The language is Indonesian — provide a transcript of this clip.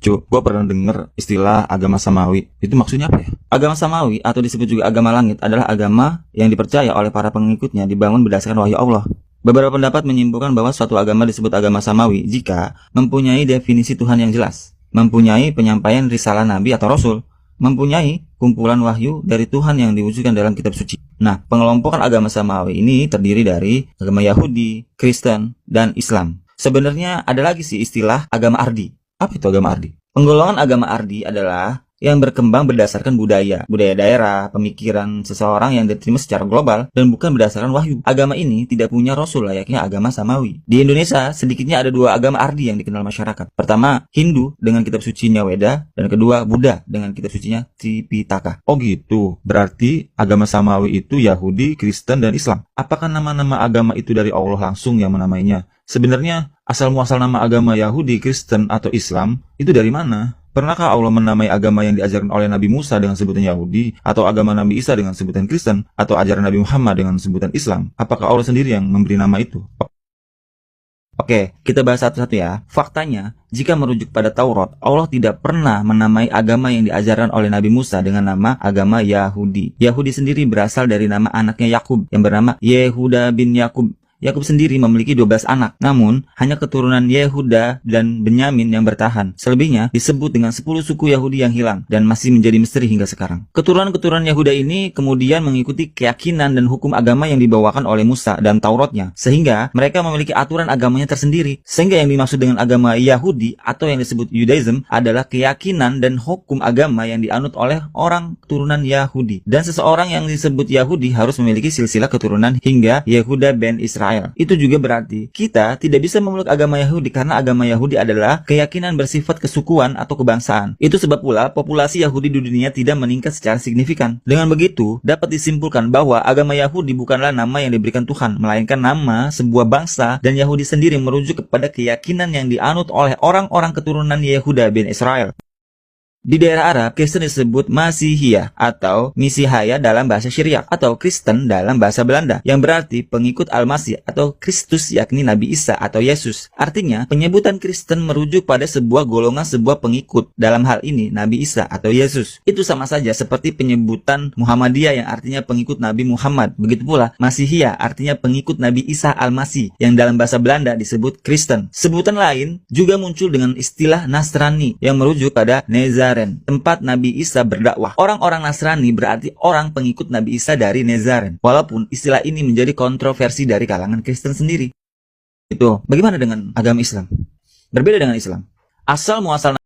Cuk, gua pernah denger istilah agama samawi. Itu maksudnya apa ya? Agama samawi atau disebut juga agama langit adalah agama yang dipercaya oleh para pengikutnya dibangun berdasarkan wahyu Allah. Beberapa pendapat menyimpulkan bahwa suatu agama disebut agama samawi jika mempunyai definisi Tuhan yang jelas, mempunyai penyampaian risalah nabi atau rasul, mempunyai kumpulan wahyu dari Tuhan yang diwujudkan dalam kitab suci. Nah, pengelompokan agama samawi ini terdiri dari agama Yahudi, Kristen, dan Islam. Sebenarnya ada lagi sih istilah agama Ardi. Apa itu agama Ardi? Penggolongan agama Ardi adalah yang berkembang berdasarkan budaya daerah, pemikiran seseorang yang diterima secara global dan bukan berdasarkan wahyu. Agama ini tidak punya rasul layaknya agama samawi. Di Indonesia, sedikitnya ada dua agama Ardi yang dikenal masyarakat. Pertama, Hindu dengan kitab sucinya Weda, dan kedua, Buddha dengan kitab sucinya Tripitaka. Oh gitu, berarti agama samawi itu Yahudi, Kristen, dan Islam. Apakah nama-nama agama itu dari Allah langsung yang menamainya? Sebenarnya, asal-muasal nama agama Yahudi, Kristen, atau Islam itu dari mana? Pernahkah Allah menamai agama yang diajarkan oleh Nabi Musa dengan sebutan Yahudi, atau agama Nabi Isa dengan sebutan Kristen, atau ajaran Nabi Muhammad dengan sebutan Islam? Apakah Allah sendiri yang memberi nama itu? Oke, kita bahas satu-satu ya. Faktanya, jika merujuk pada Taurat, Allah tidak pernah menamai agama yang diajarkan oleh Nabi Musa dengan nama agama Yahudi. Yahudi sendiri berasal dari nama anaknya Yakub yang bernama Yehuda bin Yakub. Yakub sendiri memiliki 12 anak, namun hanya keturunan Yehuda dan Benyamin yang bertahan. Selebihnya disebut dengan 10 suku Yahudi yang hilang dan masih menjadi misteri hingga sekarang. Keturunan-keturunan Yehuda ini kemudian mengikuti keyakinan dan hukum agama yang dibawakan oleh Musa dan Tauratnya, sehingga mereka memiliki aturan agamanya tersendiri. Sehingga yang dimaksud dengan agama Yahudi atau yang disebut Judaism adalah keyakinan dan hukum agama yang dianut oleh orang keturunan Yahudi. Dan seseorang yang disebut Yahudi harus memiliki silsilah keturunan hingga Yehuda ben Israel. Itu juga berarti kita tidak bisa memeluk agama Yahudi karena agama Yahudi adalah keyakinan bersifat kesukuan atau kebangsaan. Itu sebab pula populasi Yahudi di dunia tidak meningkat secara signifikan. Dengan begitu, dapat disimpulkan bahwa agama Yahudi bukanlah nama yang diberikan Tuhan, melainkan nama sebuah bangsa, dan Yahudi sendiri merujuk kepada keyakinan yang dianut oleh orang-orang keturunan Yehuda bin Israel. Di daerah Arab, Kristen disebut Masihiyah atau Misihaya dalam bahasa Syriak atau Kristen dalam bahasa Belanda yang berarti pengikut Al-Masih atau Kristus yakni Nabi Isa atau Yesus. Artinya, penyebutan Kristen merujuk pada sebuah golongan sebuah pengikut, dalam hal ini Nabi Isa atau Yesus. Itu sama saja seperti penyebutan Muhammadiyah yang artinya pengikut Nabi Muhammad. Begitu pula Masihiyah artinya pengikut Nabi Isa Al-Masih yang dalam bahasa Belanda disebut Kristen. Sebutan lain juga muncul dengan istilah Nasrani yang merujuk pada Nezaren, tempat Nabi Isa berdakwah. Orang-orang Nasrani berarti orang pengikut Nabi Isa dari Nezaren. Walaupun istilah ini menjadi kontroversi dari kalangan Kristen sendiri. Itu, bagaimana dengan agama Islam? Berbeda dengan Islam. Asal muasal